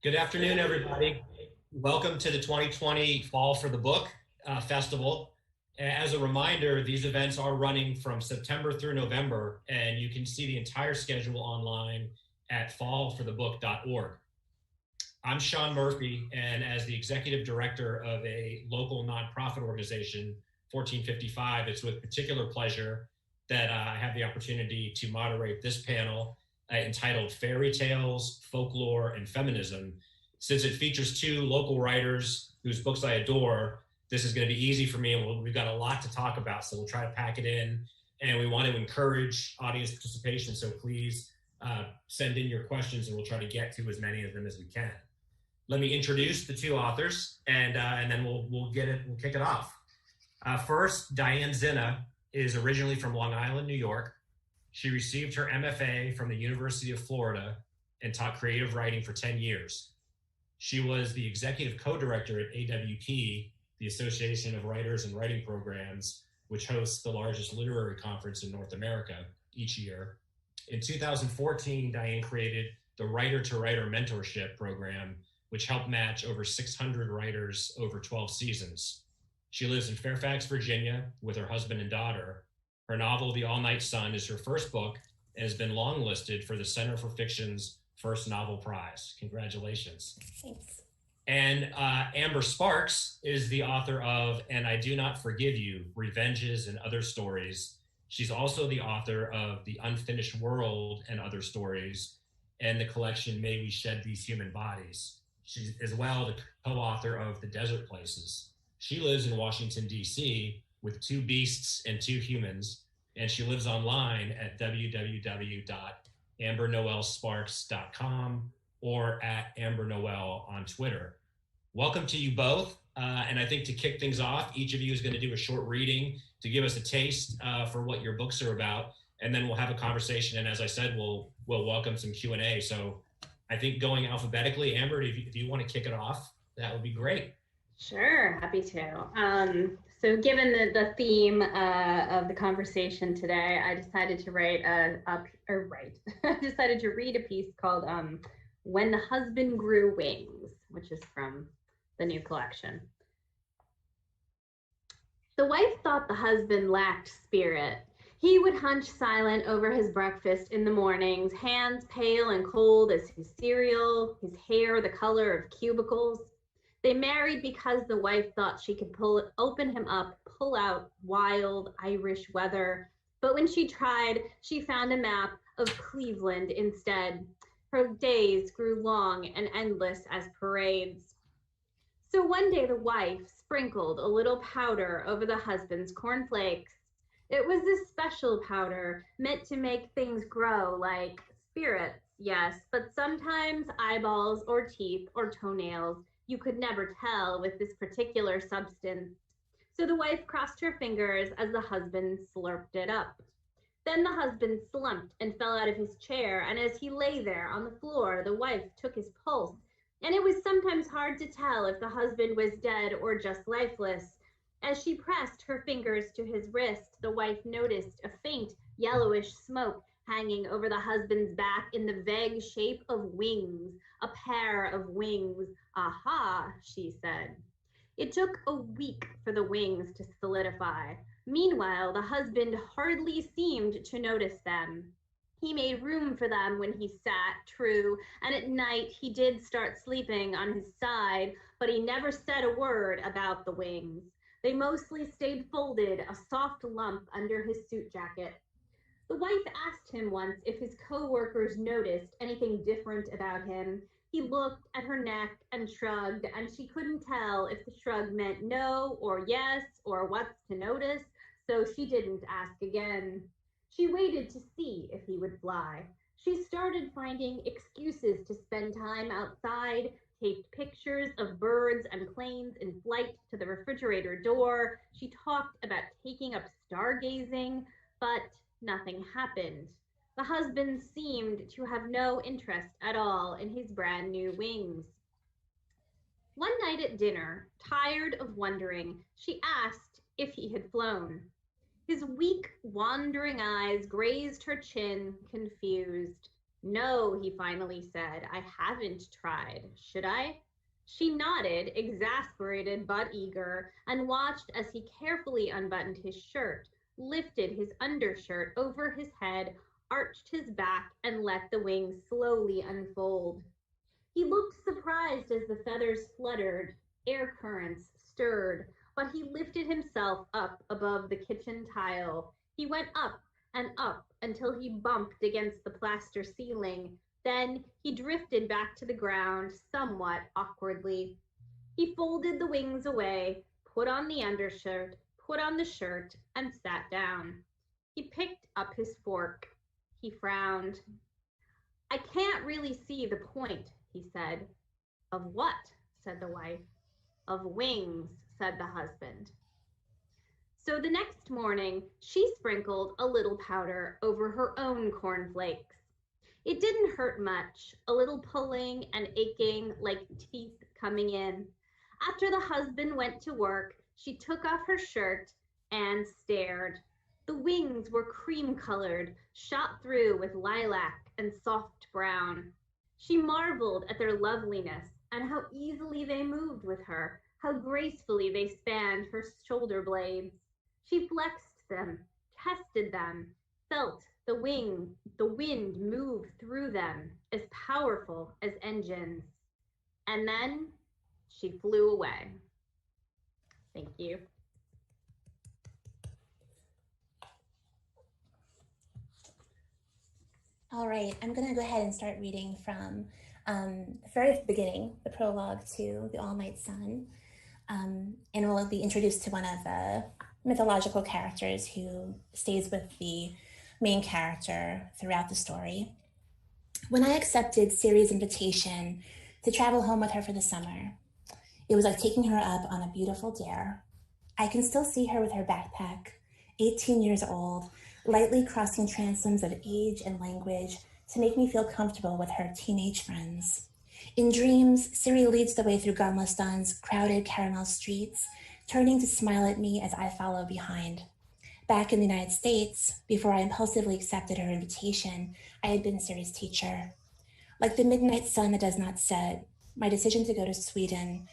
Good afternoon, everybody. Welcome to the 2020 Fall for the Book Festival. As a reminder, these events are running from September through November, and you can see the entire schedule online at fallforthebook.org. I'm Sean Murphy, and as the executive director of a local nonprofit organization, 1455, it's with particular pleasure that I have the opportunity to moderate this panel entitled Fairy Tales, Folklore, and Feminism. Since it features two local writers whose books I adore, this is going to be easy for me, and we've got a lot to talk about, so we'll try to pack it in. And we want to encourage audience participation, so please send in your questions, and we'll try to get to as many of them as we can. Let me introduce the two authors, and then we'll kick it off. First, Diane Zinna is originally from Long Island, New York. She received her MFA from the University of Florida and taught creative writing for 10 years. She was the executive co-director at AWP, the Association of Writers and Writing Programs, which hosts the largest literary conference in North America each year. In 2014, Diane created the Writer-to-Writer Mentorship Program, which helped match over 600 writers over 12 seasons. She lives in Fairfax, Virginia, with her husband and daughter. Her novel, The All-Night Sun, is her first book and has been longlisted for the Center for Fiction's First Novel Prize. Congratulations. Thanks. And Amber Sparks is the author of And I Do Not Forgive You, Revenges and Other Stories. She's also the author of The Unfinished World and Other Stories and the collection May We Shed These Human Bodies. She's as well the co-author of The Desert Places. She lives in Washington, D.C., with two beasts and two humans, and she lives online at www.ambernoelsparks.com or at ambernoel on Twitter. Welcome to you both, and I think to kick things off, each of you is going to do a short reading to give us a taste for what your books are about, and then we'll have a conversation, and as I said, we'll welcome some Q&A. So I think going alphabetically, Amber, if you want to kick it off, that would be great. Sure, happy to. So given the theme of the conversation today, I decided to I decided to read a piece called When the Husband Grew Wings, which is from the new collection. The wife thought the husband lacked spirit. He would hunch silent over his breakfast in the mornings, hands pale and cold as his cereal, his hair the color of cubicles. They married because the wife thought she could open him up, pull out wild Irish weather. But when she tried, she found a map of Cleveland instead. Her days grew long and endless as parades. So one day the wife sprinkled a little powder over the husband's cornflakes. It was this special powder meant to make things grow like spirits, yes, but sometimes eyeballs or teeth or toenails. You could never tell with this particular substance. So the wife crossed her fingers as the husband slurped it up. Then the husband slumped and fell out of his chair, and as he lay there on the floor, the wife took his pulse, and it was sometimes hard to tell if the husband was dead or just lifeless. As she pressed her fingers to his wrist, the wife noticed a faint yellowish smoke hanging over the husband's back in the vague shape of wings, a pair of wings. Aha, she said. It took a week for the wings to solidify. Meanwhile, the husband hardly seemed to notice them. He made room for them when he sat, true, and at night he did start sleeping on his side, but he never said a word about the wings. They mostly stayed folded, a soft lump under his suit jacket. The wife asked him once if his co-workers noticed anything different about him. He looked at her neck and shrugged, and she couldn't tell if the shrug meant no or yes or what's to notice, so she didn't ask again. She waited to see if he would fly. She started finding excuses to spend time outside, taped pictures of birds and planes in flight to the refrigerator door. She talked about taking up stargazing, but nothing happened. The husband seemed to have no interest at all in his brand new wings. One night at dinner, tired of wondering, she asked if he had flown. His weak, wandering eyes grazed her chin, confused. No, he finally said, I haven't tried. Should I? She nodded, exasperated but eager, and watched as he carefully unbuttoned his shirt, lifted his undershirt over his head, arched his back, and let the wings slowly unfold. He looked surprised as the feathers fluttered, air currents stirred, but he lifted himself up above the kitchen tile. He went up and up until he bumped against the plaster ceiling. Then he drifted back to the ground somewhat awkwardly. He folded the wings away, put on the undershirt, put on the shirt, and sat down. He picked up his fork. He frowned. I can't really see the point, he said. Of what? Said the wife. Of wings, said the husband. So the next morning, she sprinkled a little powder over her own cornflakes. It didn't hurt much, a little pulling and aching like teeth coming in. After the husband went to work, she took off her shirt and stared. The wings were cream-colored, shot through with lilac and soft brown. She marveled at their loveliness and how easily they moved with her, how gracefully they spanned her shoulder blades. She flexed them, tested them, felt the wind move through them, as powerful as engines. And then she flew away. Thank you. All right, I'm going to go ahead and start reading from the very beginning, the prologue to The All-Night Sun. And we'll be introduced to one of the mythological characters who stays with the main character throughout the story. When I accepted Siri's invitation to travel home with her for the summer, it was like taking her up on a beautiful dare. I can still see her with her backpack, 18 years old, lightly crossing transoms of age and language to make me feel comfortable with her teenage friends. In dreams, Siri leads the way through Gamlastan's crowded caramel streets, turning to smile at me as I follow behind. Back in the United States, before I impulsively accepted her invitation, I had been Siri's teacher. Like the midnight sun that does not set, my decision to go to Sweden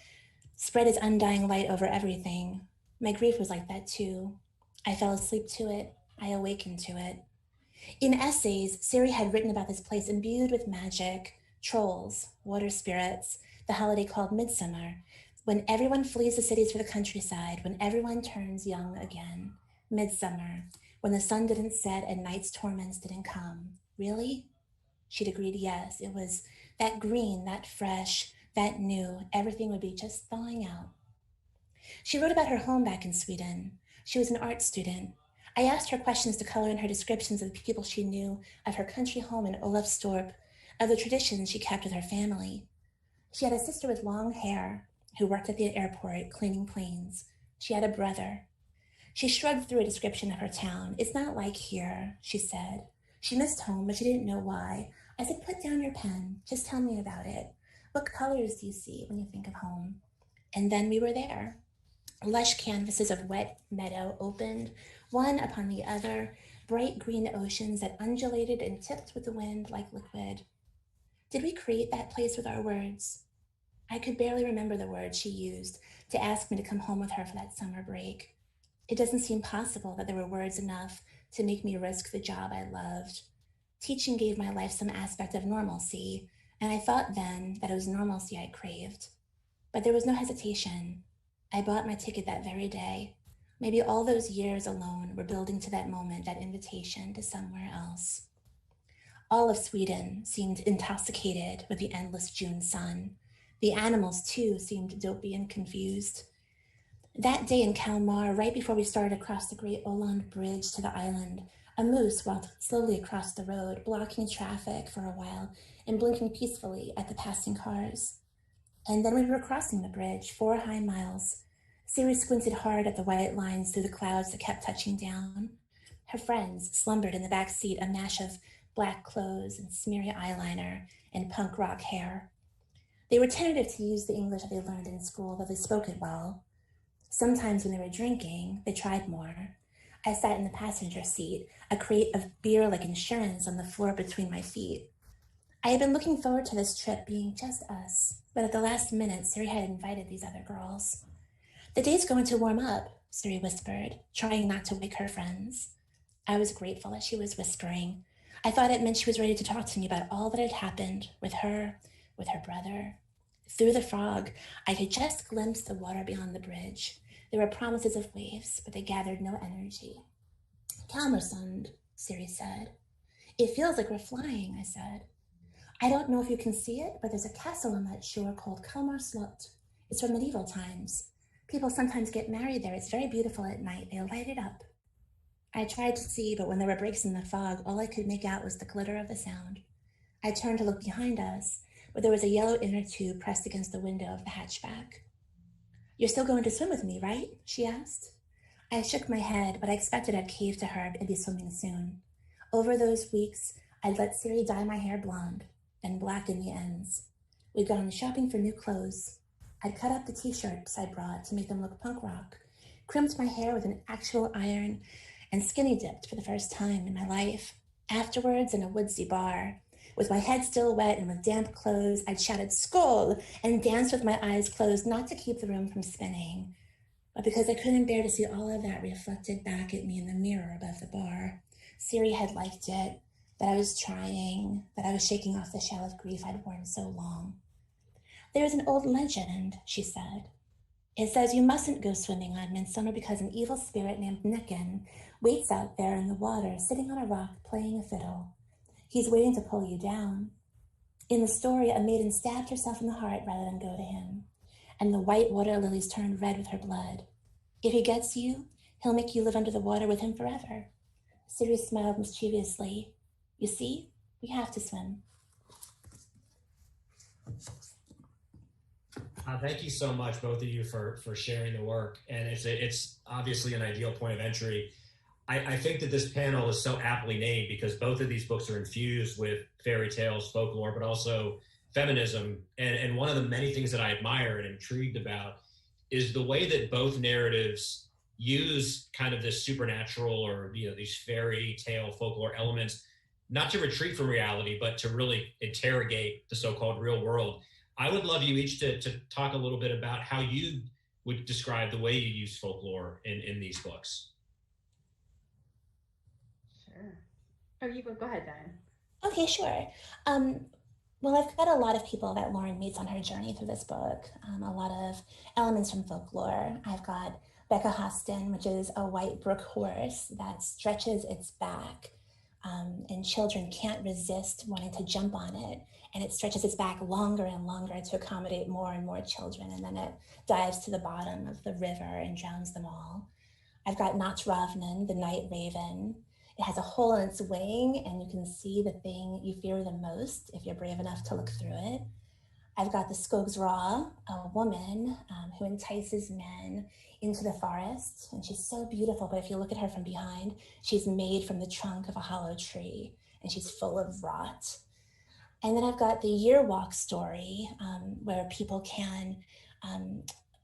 spread its undying light over everything. My grief was like that too. I fell asleep to it. I awakened to it. In essays, Siri had written about this place imbued with magic, trolls, water spirits, the holiday called Midsommar, when everyone flees the cities for the countryside, when everyone turns young again. Midsommar, when the sun didn't set and night's torments didn't come. Really? She'd agreed yes. It was that green, that fresh, that new. Everything would be just thawing out. She wrote about her home back in Sweden. She was an art student. I asked her questions to color in her descriptions of the people she knew, of her country home in Olofstorp, of the traditions she kept with her family. She had a sister with long hair who worked at the airport cleaning planes. She had a brother. She shrugged through a description of her town. It's not like here, she said. She missed home, but she didn't know why. I said, put down your pen. Just tell me about it. What colors do you see when you think of home? And then we were there. Lush canvases of wet meadow opened, one upon the other, bright green oceans that undulated and tipped with the wind like liquid. Did we create that place with our words? I could barely remember the words she used to ask me to come home with her for that summer break. It doesn't seem possible that there were words enough to make me risk the job I loved. Teaching gave my life some aspect of normalcy, and I thought then that it was normalcy I craved. But there was no hesitation. I bought my ticket that very day. Maybe all those years alone were building to that moment, that invitation to somewhere else. All of Sweden seemed intoxicated with the endless June sun. The animals, too, seemed dopey and confused. That day in Kalmar, right before we started across the Great Åland Bridge to the island, a moose walked slowly across the road, blocking traffic for a while and blinking peacefully at the passing cars. And then we were crossing the bridge, 4 high miles. Siri squinted hard at the white lines through the clouds that kept touching down. Her friends slumbered in the back seat, a mash of black clothes and smeary eyeliner and punk rock hair. They were tentative to use the English that they learned in school, though they spoke it well. Sometimes when they were drinking, they tried more. I sat in the passenger seat, a crate of beer like insurance on the floor between my feet. I had been looking forward to this trip being just us, but at the last minute, Siri had invited these other girls. The day's going to warm up, Siri whispered, trying not to wake her friends. I was grateful that she was whispering. I thought it meant she was ready to talk to me about all that had happened with her brother. Through the fog, I could just glimpse the water beyond the bridge. There were promises of waves, but they gathered no energy. Kalmarsund, Siri said. It feels like we're flying, I said. I don't know if you can see it, but there's a castle on that shore called Kalmar Slot. It's from medieval times. People sometimes get married there. It's very beautiful at night. They'll light it up. I tried to see, but when there were breaks in the fog, all I could make out was the glitter of the sound. I turned to look behind us, but there was a yellow inner tube pressed against the window of the hatchback. You're still going to swim with me, right? She asked. I shook my head, but I expected I'd cave to her and be swimming soon. Over those weeks, I'd let Siri dye my hair blonde, then blacken the ends. We'd gone shopping for new clothes. I'd cut up the t-shirts I brought to make them look punk rock, crimped my hair with an actual iron, and skinny dipped for the first time in my life. Afterwards, in a woodsy bar, with my head still wet and with damp clothes, I'd shouted "Skål!" and danced with my eyes closed, not to keep the room from spinning, but because I couldn't bear to see all of that reflected back at me in the mirror above the bar. Siri had liked it, that I was trying, that I was shaking off the shell of grief I'd worn so long. There's an old legend, she said. It says you mustn't go swimming on Midsommar because an evil spirit named Nicken waits out there in the water, sitting on a rock playing a fiddle. He's waiting to pull you down. In the story, a maiden stabbed herself in the heart rather than go to him, and the white water lilies turned red with her blood. If he gets you, he'll make you live under the water with him forever. Siri smiled mischievously. You see, we have to swim. Thank you so much, both of you, for sharing the work. And it's obviously an ideal point of entry. I think that this panel is so aptly named because both of these books are infused with fairy tales, folklore, but also feminism. And one of the many things that I admire and intrigued about is the way that both narratives use kind of this supernatural or these fairy tale folklore elements, not to retreat from reality, but to really interrogate the so-called real world. I would love you each to talk a little bit about how you would describe the way you use folklore in these books. Sure. Oh, you go ahead, Diane. Okay, sure. Well, I've got a lot of people that Lauren meets on her journey through this book, a lot of elements from folklore. I've got Becca Hostin, which is a white brook horse that stretches its back, and children can't resist wanting to jump on it. And it stretches its back longer and longer to accommodate more and more children. And then it dives to the bottom of the river and drowns them all. I've got Natsravnen, the night raven. It has a hole in its wing, and you can see the thing you fear the most if you're brave enough to look through it. I've got the Skogsra, a woman who entices men into the forest, and she's so beautiful, but if you look at her from behind, she's made from the trunk of a hollow tree, and she's full of rot. And then I've got the Year Walk story, where people can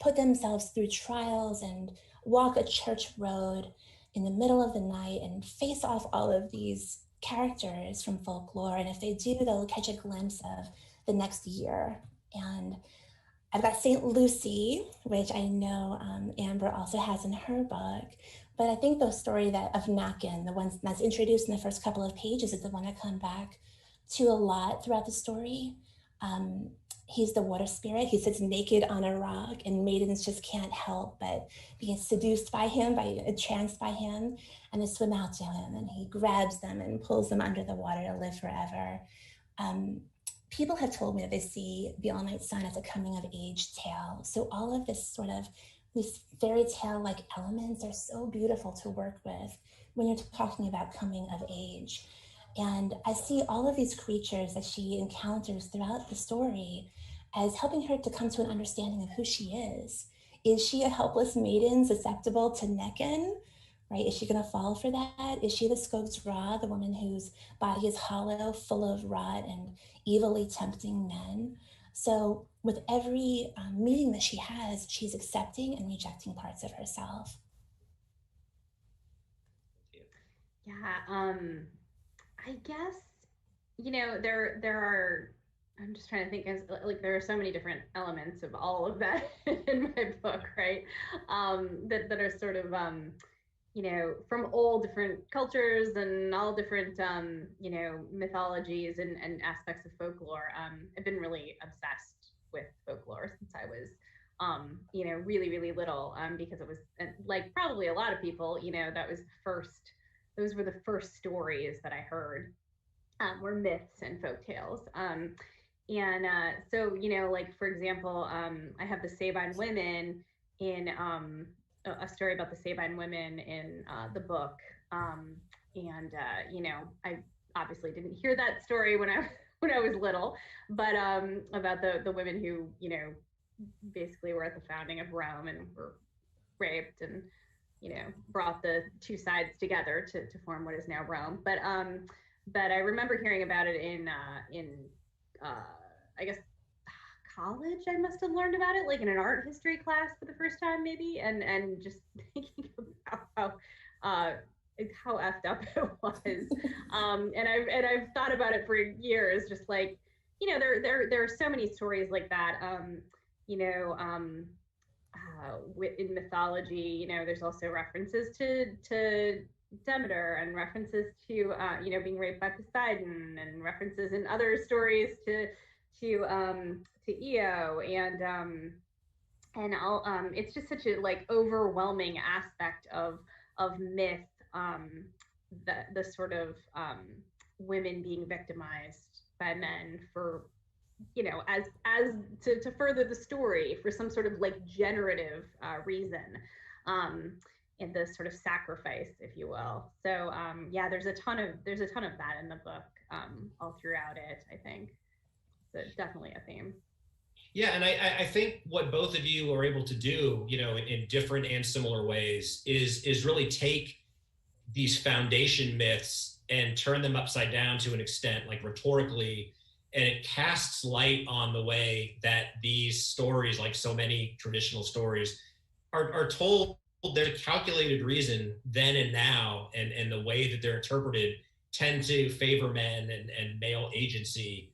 put themselves through trials and walk a church road in the middle of the night and face off all of these characters from folklore. And if they do, they'll catch a glimpse of the next year. And I've got St. Lucy, which I know Amber also has in her book. But I think the story of Nacken, the one that's introduced in the first couple of pages, is the one I come back to a lot throughout the story. He's the water spirit. He sits naked on a rock, and maidens just can't help but be seduced by him, entranced by him, and they swim out to him, and he grabs them and pulls them under the water to live forever. People have told me that they see The All-Night Sun as a coming-of-age tale. So all of these fairy tale-like elements are so beautiful to work with when you're talking about coming of age. And I see all of these creatures that she encounters throughout the story as helping her to come to an understanding of who she is. Is she a helpless maiden susceptible to Necken? Right? Is she going to fall for that? Is she the Skogsra, the woman whose body is hollow, full of rot and evilly tempting men? So with every meeting that she has, she's accepting and rejecting parts of herself. Yeah, I guess there are, I'm just trying to think, as like there are so many different elements of all of that in my book, right? That are sort of from all different cultures and all different mythologies and aspects of folklore. I've been really obsessed with folklore since I was really, really little, because it was like probably a lot of people, those were the first stories that I heard, were myths and folk tales. So, like for example, I have the Sabine Women in a story about the Sabine Women in the book. I obviously didn't hear that story when I when I was little, but about the women who basically were at the founding of Rome and were raped and brought the two sides together to form what is now Rome. But I remember hearing about it in I guess college. I must have learned about it like in an art history class for the first time, maybe, and just thinking about how effed up it was. And I've thought about it for years, just like there are so many stories like that. In mythology, there's also references to Demeter and references to being raped by Poseidon, and references in other stories to Io, and all. It's just such a like overwhelming aspect of myth, the sort of women being victimized by men for as to further the story for some sort of like generative reason, and the sort of sacrifice, if you will. So yeah, there's a ton of that in the book, all throughout it, I think. So definitely a theme. Yeah, and I think what both of you are able to do, in different and similar ways, is really take these foundation myths and turn them upside down to an extent, like rhetorically, and it casts light on the way that these stories, like so many traditional stories, are told. There's a calculated reason then and now, and the way that they're interpreted tend to favor men and male agency.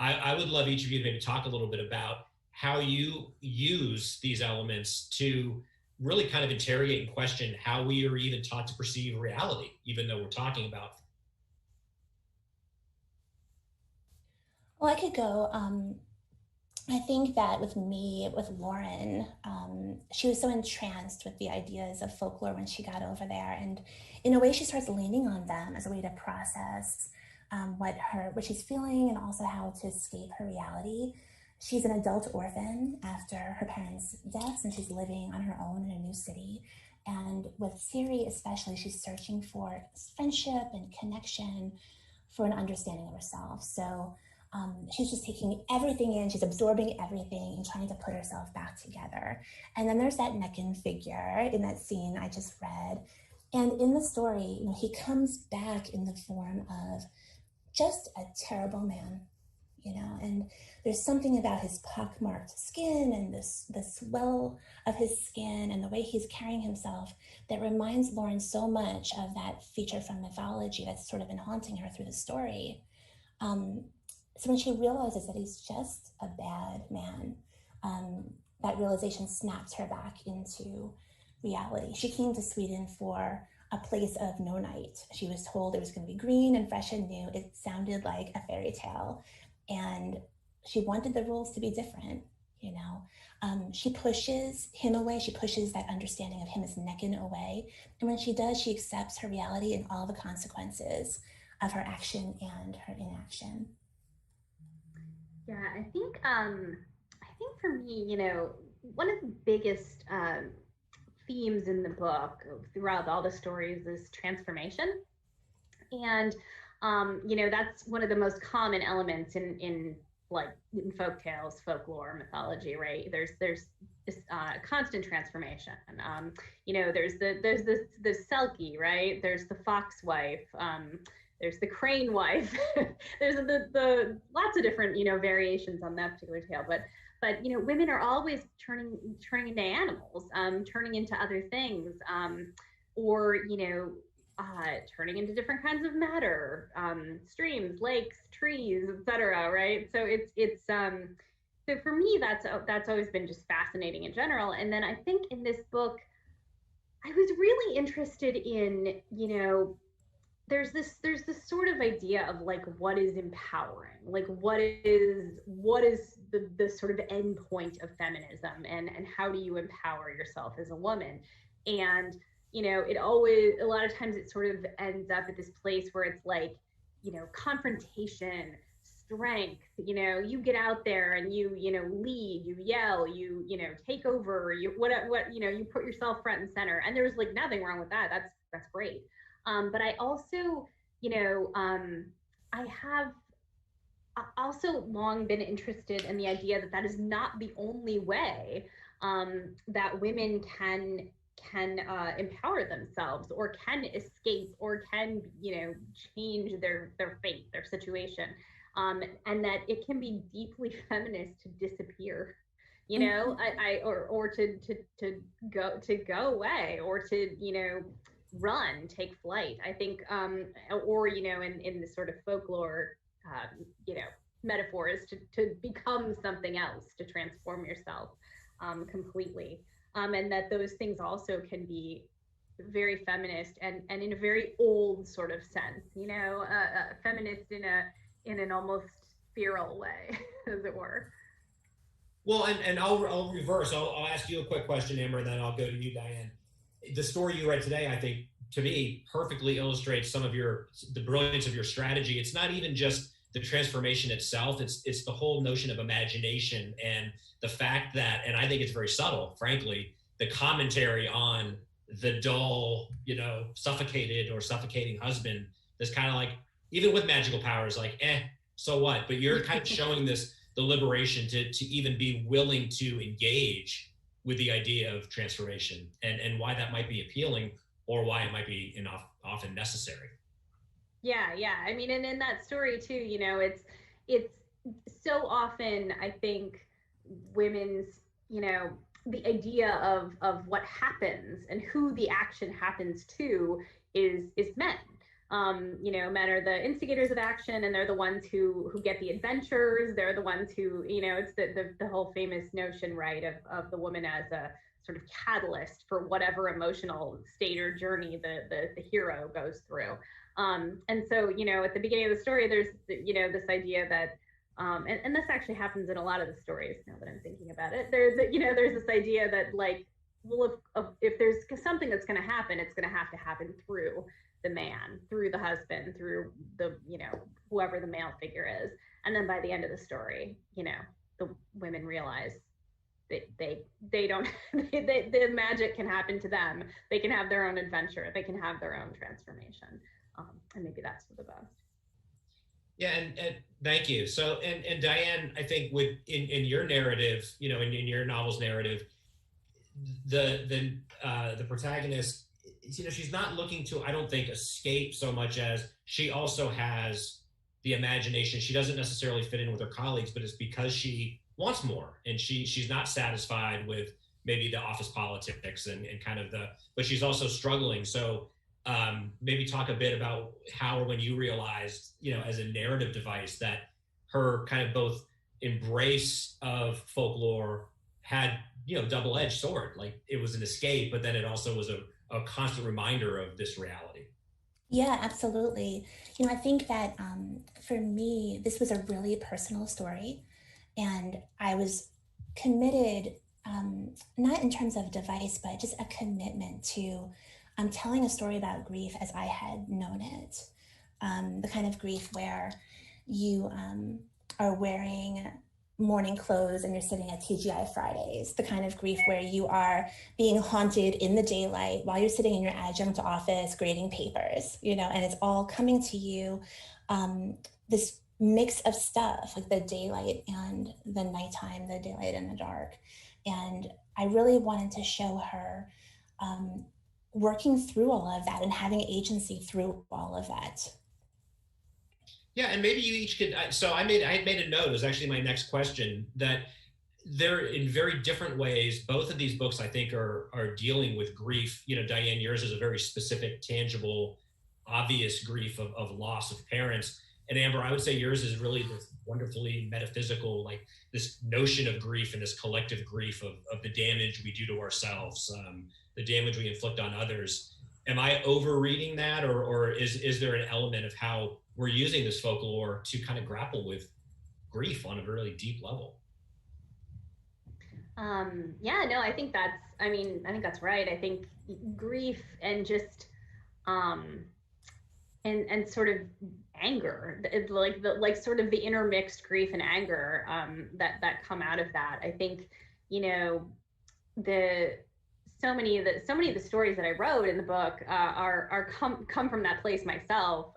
I would love each of you to maybe talk a little bit about how you use these elements to really kind of interrogate and question how we are even taught to perceive reality, even though we're talking about. Well, I could go. I think that with Lauren, she was so entranced with the ideas of folklore when she got over there. And in a way, she starts leaning on them as a way to process what she's feeling, and also how to escape her reality. She's an adult orphan after her parents' deaths, and she's living on her own in a new city. And with Siri especially, she's searching for friendship and connection, for an understanding of herself. So she's just taking everything in, she's absorbing everything and trying to put herself back together. And then there's that Neckin figure in that scene I just read. And in the story, he comes back in the form of just a terrible man, and there's something about his pockmarked skin and the swell of his skin and the way he's carrying himself that reminds Lauren so much of that feature from mythology that's sort of been haunting her through the story. So when she realizes that he's just a bad man, that realization snaps her back into reality. She came to Sweden for a place of no night. She was told it was going to be green and fresh and new. It sounded like a fairy tale. And she wanted the rules to be different, She pushes him away. She pushes that understanding of him as Neckin away. And when she does, she accepts her reality and all the consequences of her action and her inaction. Yeah, I think for me, one of the biggest themes in the book throughout all the stories is transformation. And that's one of the most common elements in folk tales, folklore, mythology, right? There's this constant transformation. There's the selkie, right? There's the fox wife. There's the crane wife. There's the lots of different variations on that particular tale. But women are always turning into animals, turning into other things, or turning into different kinds of matter, streams, lakes, trees, etc. Right? So so for me, that's always been just fascinating in general. And then I think in this book, I was really interested in, there's this sort of idea of like what is empowering, like what is the sort of end point of feminism, and how do you empower yourself as a woman. And it always, a lot of times it sort of ends up at this place where it's like, confrontation, strength, you get out there and you lead, you yell, you take over, you what you put yourself front and center, and there's like nothing wrong with that. That's great. But I also, I have also long been interested in the idea that that is not the only way that women can empower themselves, or can escape, or can change their fate, their situation, and that it can be deeply feminist to disappear, or to go away, or to run, take flight. I think, or in the sort of folklore, metaphors, to become something else, to transform yourself completely, and that those things also can be very feminist, and in a very old sort of sense, feminist in an almost feral way, as it were. Well, and I'll reverse. I'll ask you a quick question, Amber, and then I'll go to you, Diane. The story you read today, I think, to me, perfectly illustrates some of the brilliance of your strategy. It's not even just the transformation itself. It's the whole notion of imagination, and the fact that, and I think it's very subtle, frankly, the commentary on the dull, suffocated or suffocating husband. That's kind of like, even with magical powers, like, so what? But you're kind of showing the liberation to even be willing to engage with the idea of transformation, and why that might be appealing, or why it might be often necessary. Yeah. I mean, and in that story too, it's so often, I think, women's, the idea of what happens and who the action happens to is men. Men are the instigators of action, and they're the ones who get the adventures. They're the ones who, it's the whole famous notion, right, of the woman as a sort of catalyst for whatever emotional state or journey the hero goes through. And so, at the beginning of the story, there's, this idea that, and this actually happens in a lot of the stories, now that I'm thinking about it. There's this idea that, like, well, if there's something that's going to happen, it's going to happen through the man, through the husband, through the, whoever the male figure is. And then by the end of the story, the women realize they don't, the magic can happen to them. They can have their own adventure. They can have their own transformation. And maybe that's for the best. Yeah, and thank you. So, and Diane, I think in your narrative, in your novel's narrative, the protagonist, she's not looking to, I don't think, escape so much as she also has the imagination. She doesn't necessarily fit in with her colleagues, but it's because she wants more, and she's not satisfied with maybe the office politics and kind of but she's also struggling. So maybe talk a bit about how or when you realized, as a narrative device, that her kind of both embrace of folklore had, double-edged sword. Like, it was an escape, but then it also was a constant reminder of this reality. Yeah, absolutely. I think that for me, this was a really personal story, and I was committed, not in terms of device, but just a commitment to telling a story about grief as I had known it. The kind of grief where you are wearing morning clothes and you're sitting at TGI Fridays, the kind of grief where you are being haunted in the daylight while you're sitting in your adjunct office grading papers, and it's all coming to you, this mix of stuff, like the daylight and the nighttime, the daylight and the dark. And I really wanted to show her working through all of that and having agency through all of that. Yeah, and maybe you each could. So I had made a note. It was actually my next question, that they're in very different ways. Both of these books, I think, are dealing with grief. Diane, yours is a very specific, tangible obvious grief of loss of parents. And Amber, I would say yours is really this wonderfully metaphysical, like this notion of grief and this collective grief of the damage we do to ourselves, the damage we inflict on others. Am I overreading that, or is there an element of how we're using this folklore to kind of grapple with grief on a really deep level? Yeah, no, I think that's right. I think grief and just and sort of anger, like sort of the intermixed grief and anger that come out of that. I think, you know, so many of the stories that I wrote in the book come from that place myself.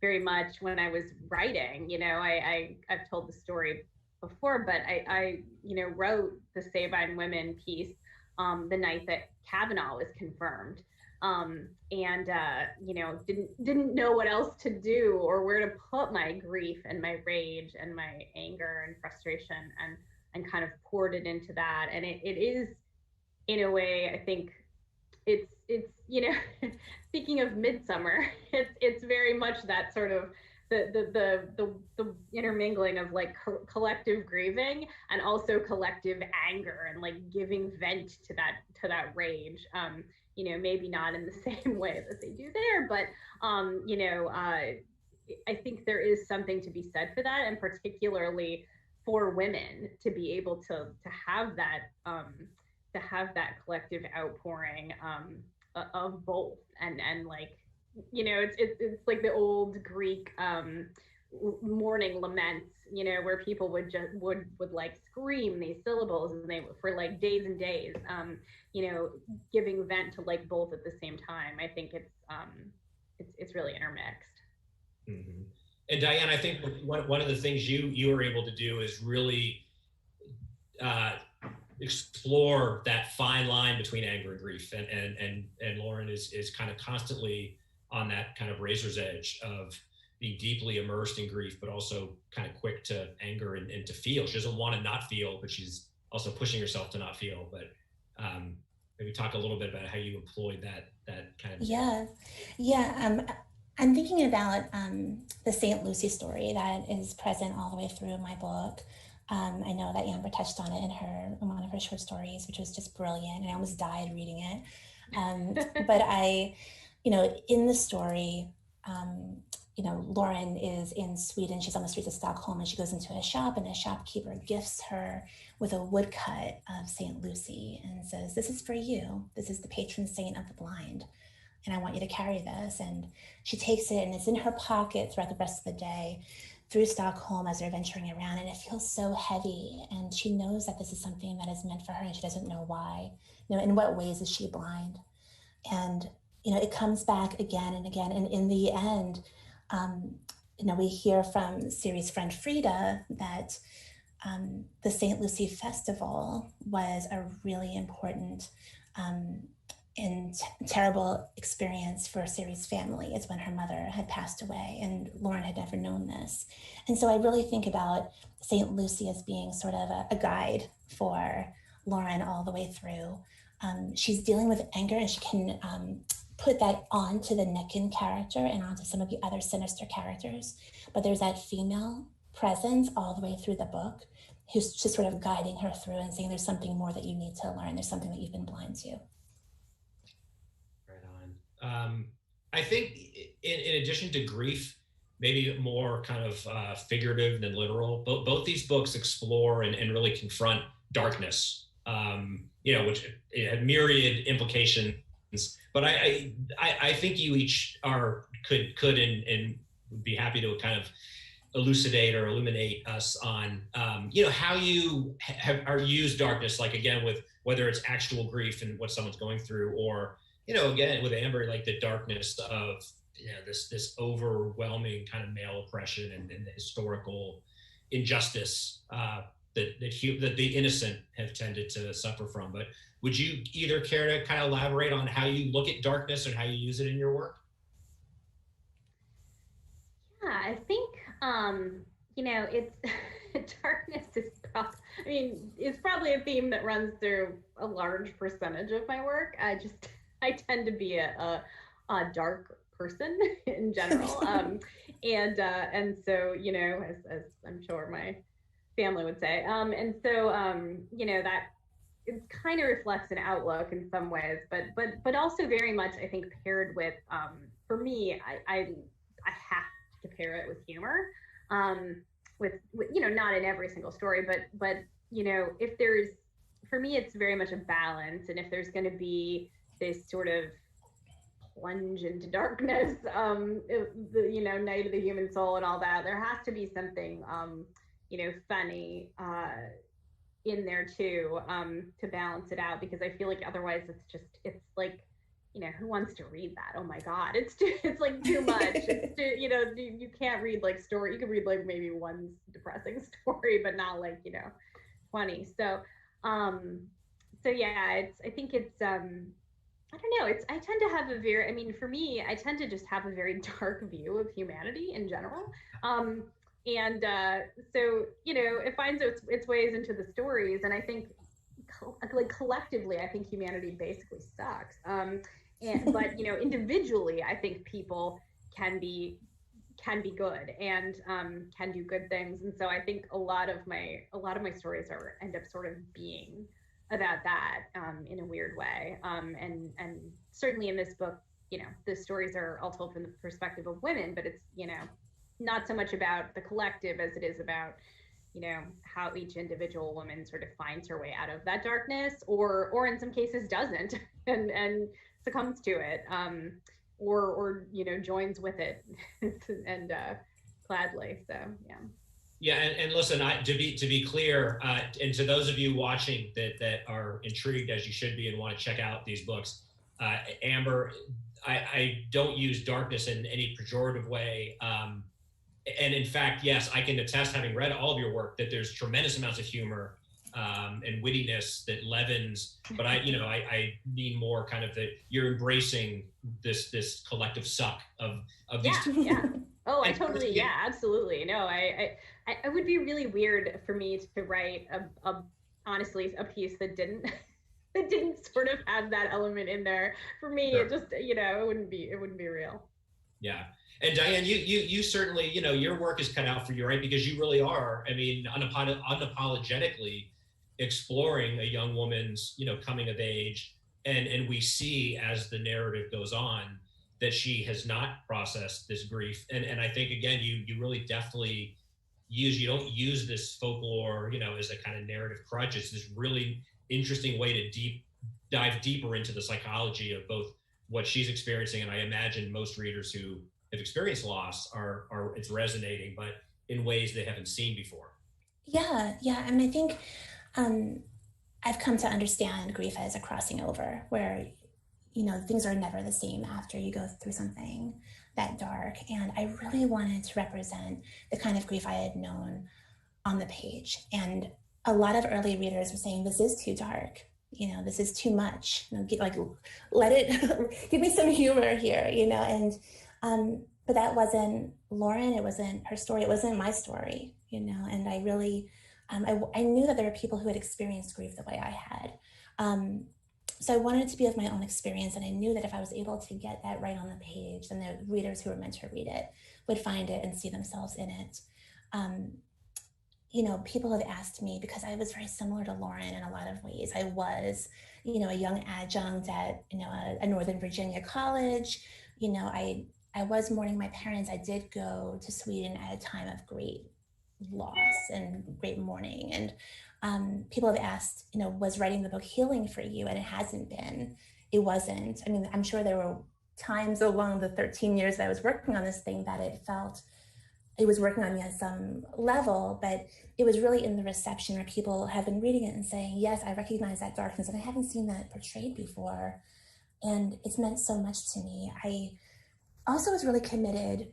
Very much when I was writing, you know, I've told the story before, but I you know, wrote the Sabine Women piece the night that Kavanaugh was confirmed, and you know, didn't know what else to do or where to put my grief and my rage and my anger and frustration, and kind of poured it into that. And it is, in a way, I think it's you know, speaking of Midsommar, it's very much that sort of the intermingling of like collective grieving and also collective anger, and like giving vent to that rage. You know, maybe not in the same way that they do there, but you know, I think there is something to be said for that, and particularly for women to be able to have that collective outpouring of both, and like, you know, it's like the old Greek mourning laments, you know, where people would like scream these syllables, and they for like days and days, you know, giving vent to like both at the same time. I think it's really intermixed. Mm-hmm. And Diane, I think one of the things you were able to do is really explore that fine line between anger and grief, and Lauren is kind of constantly on that kind of razor's edge of being deeply immersed in grief, but also kind of quick to anger and to feel. She doesn't want to not feel, but she's also pushing herself to not feel. But maybe talk a little bit about how you employed that kind of. Yeah. I'm thinking about the St. Lucy story that is present all the way through my book. I know that Amber touched on it in one of her short stories, which was just brilliant, and I almost died reading it. But you know, in the story, you know, Lauren is in Sweden. She's on the streets of Stockholm, and she goes into a shop, and the shopkeeper gifts her with a woodcut of St. Lucy and says, "This is for you. This is the patron saint of the blind, and I want you to carry this." And she takes it, and it's in her pocket throughout the rest of the day through Stockholm as they're venturing around, and it feels so heavy. And she knows that this is something that is meant for her, and she doesn't know why. You know, in what ways is she blind? And, you know, it comes back again and again. And in the end, you know, we hear from Siri's friend Frida that the St. Lucy Festival was a really important and terrible experience for Siri's family. It's when her mother had passed away, and Lauren had never known this. And so I really think about St. Lucy as being sort of a guide for Lauren all the way through. She's dealing with anger, and she can put that onto the Nicken character and onto some of the other sinister characters. But there's that female presence all the way through the book who's just sort of guiding her through and saying, there's something more that you need to learn. There's something that you've been blind to. I think in addition to grief, maybe more kind of figurative than literal, both these books explore and really confront darkness, you know, which had myriad implications. But I think you each could and would be happy to kind of elucidate or illuminate us on, you know, how you are used darkness, like again, with whether it's actual grief and what someone's going through, or, you know, again, with Amber, like the darkness of, you know, this overwhelming kind of male oppression and the historical injustice that the innocent have tended to suffer from. But would you either care to kind of elaborate on how you look at darkness and how you use it in your work? Yeah, I think, you know, it's darkness is it's probably a theme that runs through a large percentage of my work. I tend to be a dark person in general. And so, you know, as I'm sure my family would say. And so, you know, that it kind of reflects an outlook in some ways, but also very much, I think, paired with, for me, I have to pair it with humor, with, you know, not in every single story, but you know, if there's, for me, it's very much a balance, and if there's going to be this sort of plunge into darkness, the, you know, night of the human soul and all that, there has to be something, you know, funny in there too, to balance it out, because I feel like otherwise it's like, you know, who wants to read that? Oh my God, it's like too much. It's too, you know, you can't read like story. You can read like maybe one depressing story, but not like, you know, 20. So yeah, I think it's, I don't know. I tend to have a very, I mean, for me, I tend to just have a very dark view of humanity in general. And so, you know, it finds its ways into the stories. And I think, like, collectively, I think humanity basically sucks. But, you know, individually, I think people can be good and can do good things. And so I think a lot of my stories end up sort of being about that, in a weird way. And certainly in this book, you know, the stories are all told from the perspective of women, but it's, you know, not so much about the collective as it is about, you know, how each individual woman sort of finds her way out of that darkness, or in some cases doesn't, and succumbs to it, or you know, joins with it, and gladly. So yeah. Yeah, and listen, to be clear, and to those of you watching that are intrigued, as you should be, and want to check out these books, Amber, I don't use darkness in any pejorative way. And in fact, yes, I can attest, having read all of your work, that there's tremendous amounts of humor and wittiness that leavens. But I mean more kind of that you're embracing this collective suck of these. Yeah. Oh, I totally. Yeah, absolutely. No, I would be really weird for me to write honestly a piece that didn't sort of have that element in there. For me, sure. It just, you know, it wouldn't be real. Yeah. And Diane, you certainly, you know, your work is cut out for you, right? Because you really are, I mean, unapologetically exploring a young woman's, you know, coming of age. And we see, as the narrative goes on, that she has not processed this grief. And I think, again, you really definitely you don't use this folklore, you know, as a kind of narrative crutch. It's this really interesting way to dive deeper into the psychology of both what she's experiencing, and I imagine most readers who have experienced loss are it's resonating, but in ways they haven't seen before. Yeah. I mean, I think I've come to understand grief as a crossing over, where, you know, things are never the same after you go through something that dark. And I really wanted to represent the kind of grief I had known on the page. And a lot of early readers were saying, this is too dark. You know, this is too much. You know, let it, give me some humor here, you know. And, but that wasn't Lauren. It wasn't her story. It wasn't my story, you know. And I really, I knew that there were people who had experienced grief the way I had. So I wanted it to be of my own experience, and I knew that if I was able to get that right on the page, then the readers who were meant to read it would find it and see themselves in it. You know, people have asked me, because I was very similar to Lauren in a lot of ways. I was, you know, a young adjunct at, you know, a Northern Virginia college. You know, I was mourning my parents. I did go to Sweden at a time of great loss and great mourning. And people have asked, you know, was writing the book healing for you? And it hasn't been. It wasn't. I mean, I'm sure there were times along the 13 years that I was working on this thing that it was working on me at some level, but it was really in the reception where people have been reading it and saying, yes, I recognize that darkness, and I haven't seen that portrayed before. And it's meant so much to me. I also was really committed.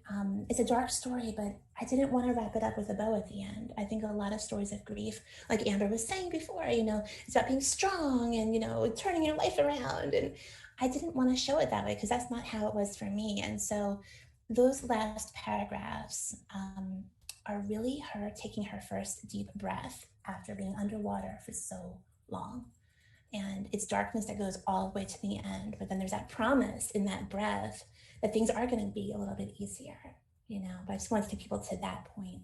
It's a dark story, but I didn't want to wrap it up with a bow at the end. I think a lot of stories of grief, like Amber was saying before, you know, it's about being strong and, you know, turning your life around. And I didn't want to show it that way, because that's not how it was for me. And so those last paragraphs are really her taking her first deep breath after being underwater for so long. And it's darkness that goes all the way to the end. But then there's that promise in that breath that things are going to be a little bit easier, but I just want to take people to that point.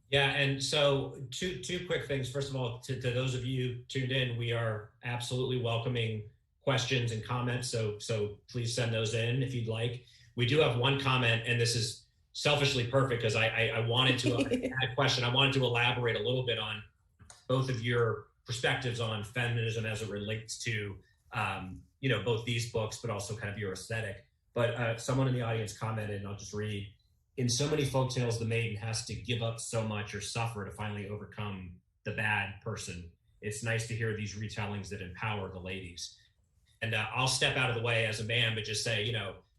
Yeah, and so two quick things. First of all, to those of you tuned in, we are absolutely welcoming questions and comments, so please send those in if you'd like. We do have one comment, and this is selfishly perfect because I wanted to add a question. I wanted to elaborate a little bit on both of your perspectives on feminism as it relates to both these books, but also kind of your aesthetic. But someone in the audience commented, and I'll just read: in so many folktales, the maiden has to give up so much or suffer to finally overcome the bad person. It's nice to hear these retellings that empower the ladies. And I'll step out of the way as a man, but just say,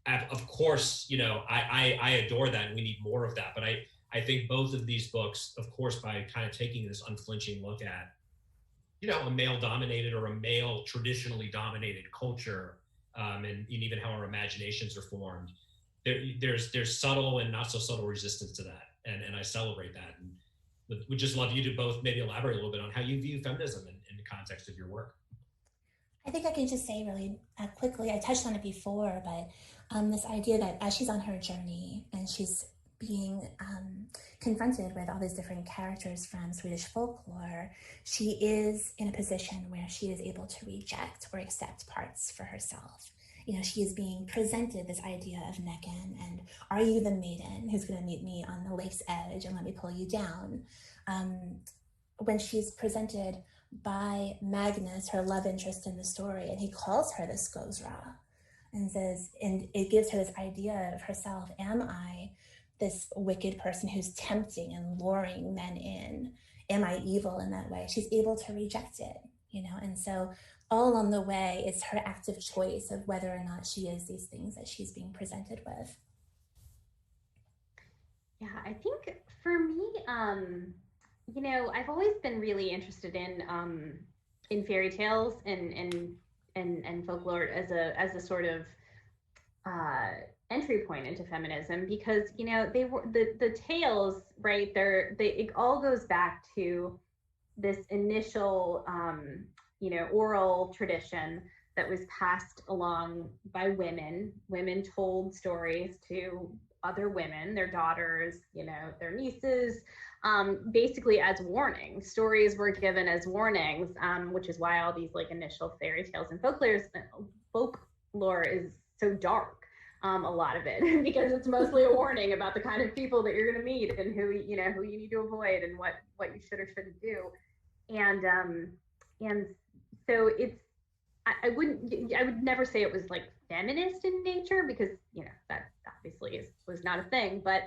of course, I adore that, and we need more of that. But I think both of these books, of course, by kind of taking this unflinching look at, a male-dominated or a male traditionally dominated culture, and even how our imaginations are formed, there's subtle and not so subtle resistance to that, and I celebrate that, and would just love you to both maybe elaborate a little bit on how you view feminism in the context of your work. I think I can just say really quickly, I touched on it before, but this idea that as she's on her journey and she's being confronted with all these different characters from Swedish folklore, she is in a position where she is able to reject or accept parts for herself. She is being presented this idea of Näcken, and are you the maiden who's going to meet me on the lake's edge and let me pull you down? When she's presented by Magnus, her love interest in the story, and he calls her the Skosra, and says, and it gives her this idea of herself: am I this wicked person who's tempting and luring men in? Am I evil in that way? She's able to reject it, and so all along the way, it's her active choice of whether or not she is these things that she's being presented with. Yeah, I think for me, I've always been really interested in fairy tales and folklore as a sort of entry point into feminism, because they were the tales, right? It all goes back to this initial oral tradition that was passed along by women. Women told stories to other women, their daughters, their nieces, basically as warnings. Stories were given as warnings, which is why all these initial fairy tales and folklore is so dark. A lot of it, because it's mostly a warning about the kind of people that you're going to meet and who you need to avoid and what you should or shouldn't do. And so I would never say it was feminist in nature, because that obviously was not a thing, but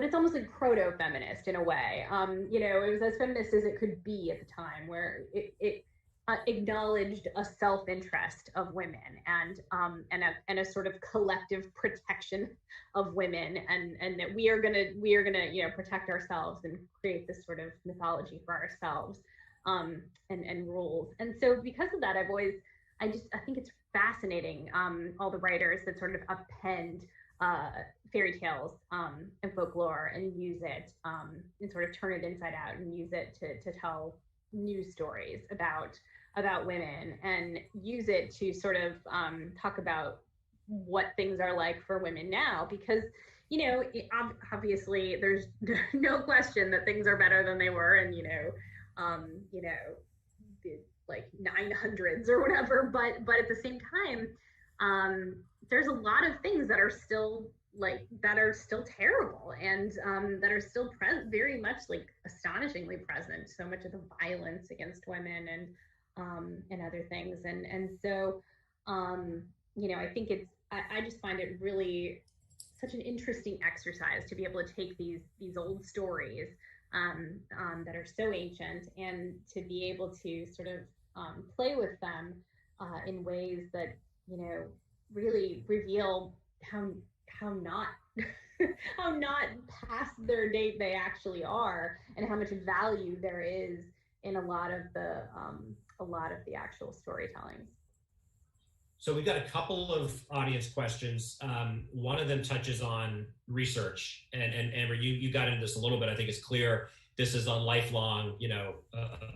it's almost like proto-feminist in a way. It was as feminist as it could be at the time, where it acknowledged a self-interest of women and a sort of collective protection of women, and that we are gonna protect ourselves and create this sort of mythology for ourselves, and rules. And so because of that, I think it's fascinating, all the writers that sort of append fairy tales and folklore and use it and sort of turn it inside out and use it to tell new stories about women, and use it to sort of talk about what things are like for women now, because obviously there's no question that things are better than they were in the 900s or whatever, but at the same time there's a lot of things that are still terrible, and that are still very much astonishingly present. So much of the violence against women and other things, and so I think I just find it really such an interesting exercise to be able to take these old stories that are so ancient, and to be able to sort of play with them in ways that really reveal how not how not past their date they actually are, and how much value there is in a lot of the actual storytelling. So we've got a couple of audience questions. One of them touches on research, and Amber, you got into this a little bit. I think it's clear this is a lifelong,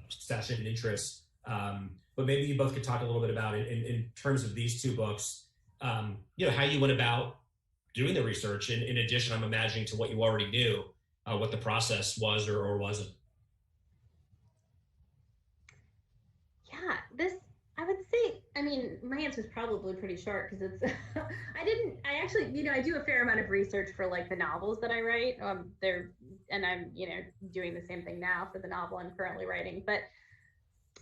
obsession and interest. But maybe you both could talk a little bit about it in terms of these two books. how you went about doing the research. In addition, I'm imagining to what you already knew, what the process was or wasn't. Yeah, I would say, I mean, my answer is probably pretty short because it's, I actually, I do a fair amount of research for like the novels that I write. And I'm, doing the same thing now for the novel I'm currently writing. But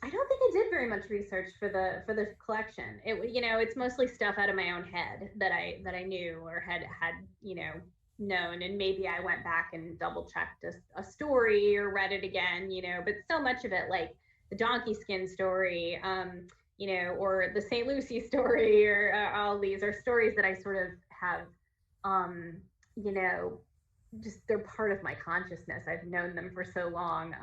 I don't think I did very much research for the collection. It's mostly stuff out of my own head that I knew or had known, and maybe I went back and double checked a story or read it again, but so much of it, like the donkey skin story, or the St. Lucie story, or all these are stories that I sort of have, just they're part of my consciousness. I've known them for so long.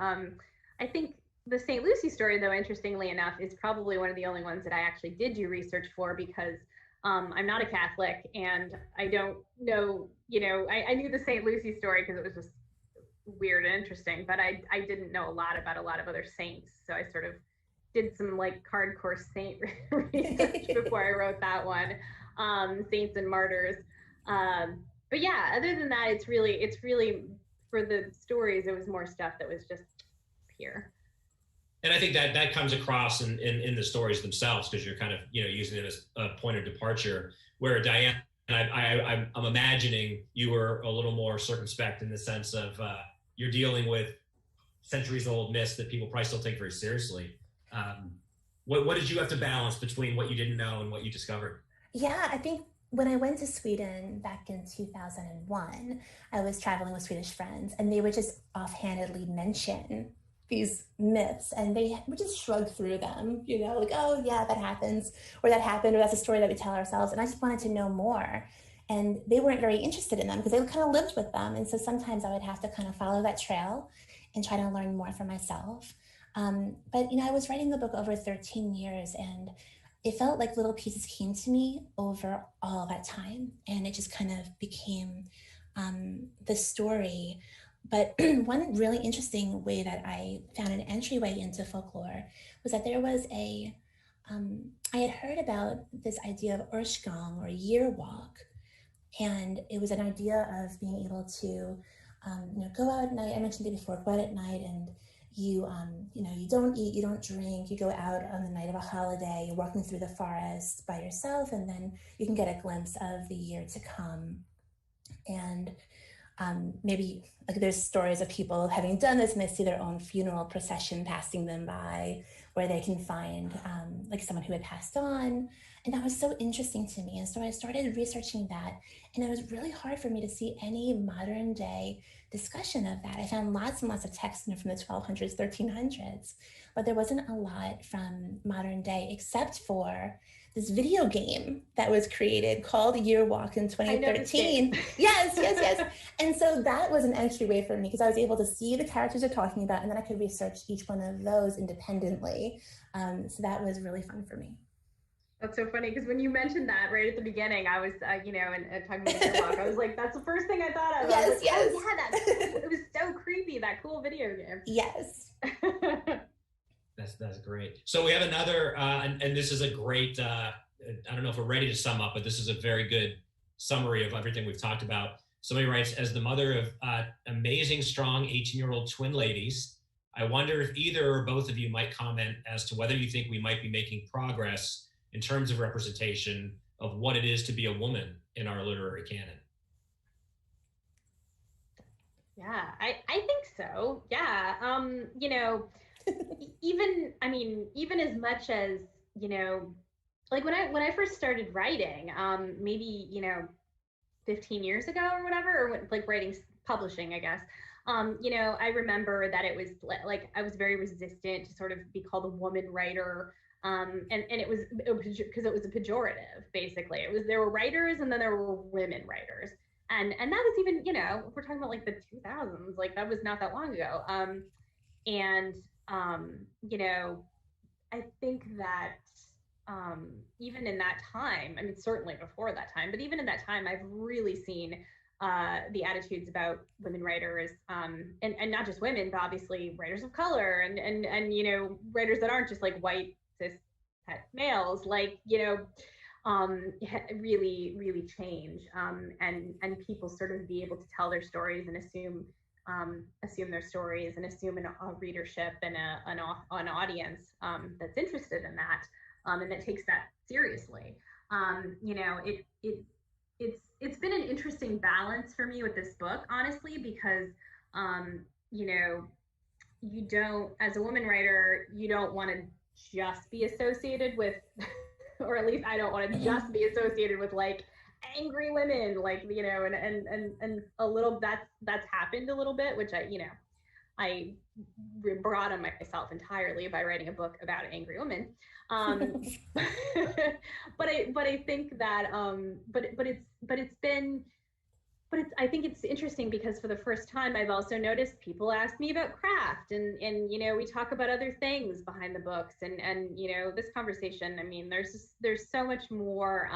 I think the St. Lucie story, though, interestingly enough, is probably one of the only ones that I actually did do research for because I'm not a Catholic and I don't know, I knew the St. Lucie story because it was just weird and interesting, but I didn't know a lot about a lot of other saints. So I sort of did some like hardcore saint research before I wrote that one, saints and martyrs. But yeah, other than that, it's really for the stories, it was more stuff that was just here. And I think that comes across in the stories themselves, because you're kind of using it as a point of departure. Where Diane, I'm imagining you were a little more circumspect in the sense of you're dealing with centuries-old myths that people probably still take very seriously. What did you have to balance between what you didn't know and what you discovered? Yeah, I think when I went to Sweden back in 2001, I was traveling with Swedish friends, and they would just offhandedly mention these myths, and they would just shrug through them, like, oh yeah, that happens, or that happened, or that's a story that we tell ourselves. And I just wanted to know more. And they weren't very interested in them because they kind of lived with them. And so sometimes I would have to kind of follow that trail and try to learn more for myself. But I was writing the book over 13 years, and it felt like little pieces came to me over all that time. And it just kind of became the story. But one really interesting way that I found an entryway into folklore was that there was I had heard about this idea of Ursgang, or year walk. And it was an idea of being able to, go out at night. I mentioned it before, go out at night, and you don't eat, you don't drink, you go out on the night of a holiday, you're walking through the forest by yourself, and then you can get a glimpse of the year to come. And maybe like there's stories of people having done this, and they see their own funeral procession passing them by, where they can find like someone who had passed on. And that was so interesting to me. And so I started researching that, and it was really hard for me to see any modern day discussion of that. I found lots and lots of texts from the 1200s, 1300s, but there wasn't a lot from modern day, except for this video game that was created called Year Walk in 2013. Yes. And so that was an entryway for me, because I was able to see the characters they're talking about, and then I could research each one of those independently. So that was really fun for me. That's so funny, because when you mentioned that right at the beginning, I was, and talking about Year Walk, I was like, that's the first thing I thought of. Yes. Oh, yeah, it was so creepy, that cool video game. Yes. That's great. So we have another, and this is a great, I don't know if we're ready to sum up, but this is a very good summary of everything we've talked about. Somebody writes, as the mother of amazing, strong 18-year-old twin ladies, I wonder if either or both of you might comment as to whether you think we might be making progress in terms of representation of what it is to be a woman in our literary canon. Yeah, I think so. Yeah. Even as much as, like when I first started writing, maybe, 15 years ago or whatever, or like publishing, I guess. I remember that it was like, I was very resistant to sort of be called a woman writer. And it was because it was a pejorative, basically. There were writers, and then there were women writers. And that was even, if we're talking about like the 2000s, like that was not that long ago. I think that even in that time, I mean, certainly before that time, but even in that time, I've really seen the attitudes about women writers, and not just women, but obviously writers of color, and writers that aren't just like white cis males, like really, really change, and people sort of be able to tell their stories and assume their stories and assume a readership and an audience that's interested in that, and that takes that seriously. You know, it's been an interesting balance for me with this book, honestly, because you know, you don't, as a woman writer, you don't want to just be associated with or at least I don't want to just be associated with like angry women, like, you know, and a little that's happened a little bit, which I brought on myself entirely by writing a book about angry women. But I think that I think it's interesting because for the first time I've also noticed people ask me about craft, and you know, we talk about other things behind the books, and you know, this conversation, I mean, there's so much more,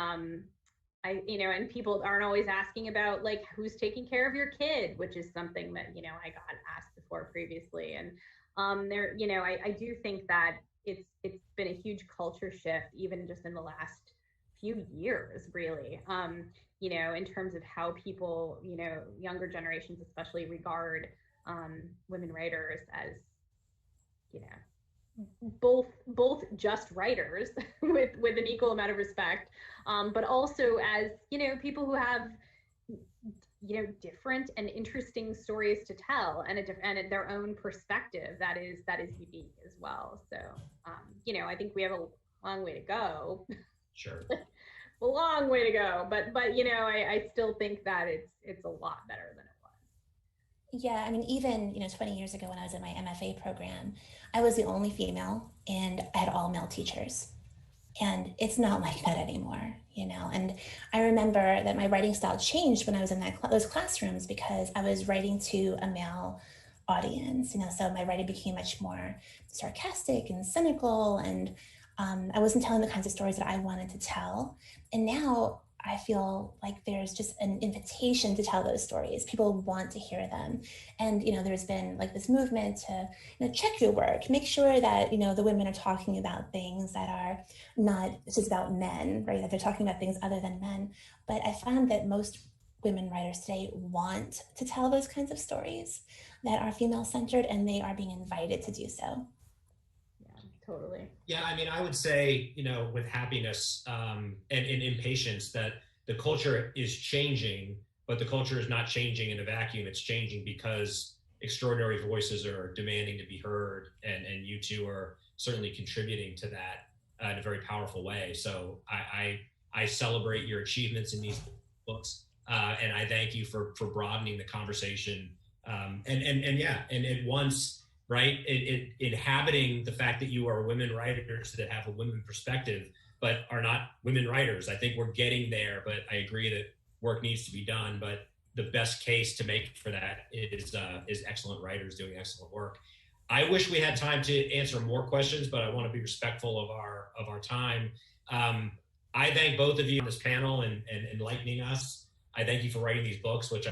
and people aren't always asking about like who's taking care of your kid, which is something that, you know, I got asked before previously. And there, you know, I do think that it's been a huge culture shift even just in the last few years, really, you know, in terms of how people, you know, younger generations especially regard women writers as, you know, both just writers with an equal amount of respect, but also as, you know, people who have, you know, different and interesting stories to tell, and their own perspective that is unique as well. So you know, I think we have a long way to go. Sure. A long way to go, but you know, I still think that it's a lot better than it was. Yeah, I mean, even, you know, 20 years ago when I was in my MFA program, I was the only female and I had all male teachers. And it's not like that anymore, you know. And I remember that my writing style changed when I was in those classrooms because I was writing to a male audience, you know. So my writing became much more sarcastic and cynical, and I wasn't telling the kinds of stories that I wanted to tell. And now I feel like there's just an invitation to tell those stories. People want to hear them. And, you know, there's been like this movement to, you know, check your work, make sure that, you know, the women are talking about things that are not just about men, right? That they're talking about things other than men. But I found that most women writers today want to tell those kinds of stories that are female centered, and they are being invited to do so. Totally. Yeah, I mean, I would say, you know, with happiness and impatience, that the culture is changing, but the culture is not changing in a vacuum. It's changing because extraordinary voices are demanding to be heard, and you two are certainly contributing to that in a very powerful way. So I celebrate your achievements in these books, and I thank you for broadening the conversation. And at once, right, inhabiting the fact that you are women writers that have a women perspective, but are not women writers. I think we're getting there, but I agree that work needs to be done. But the best case to make for that is excellent writers doing excellent work. I wish we had time to answer more questions, but I want to be respectful of our time. I thank both of you on this panel and enlightening us. I thank you for writing these books, which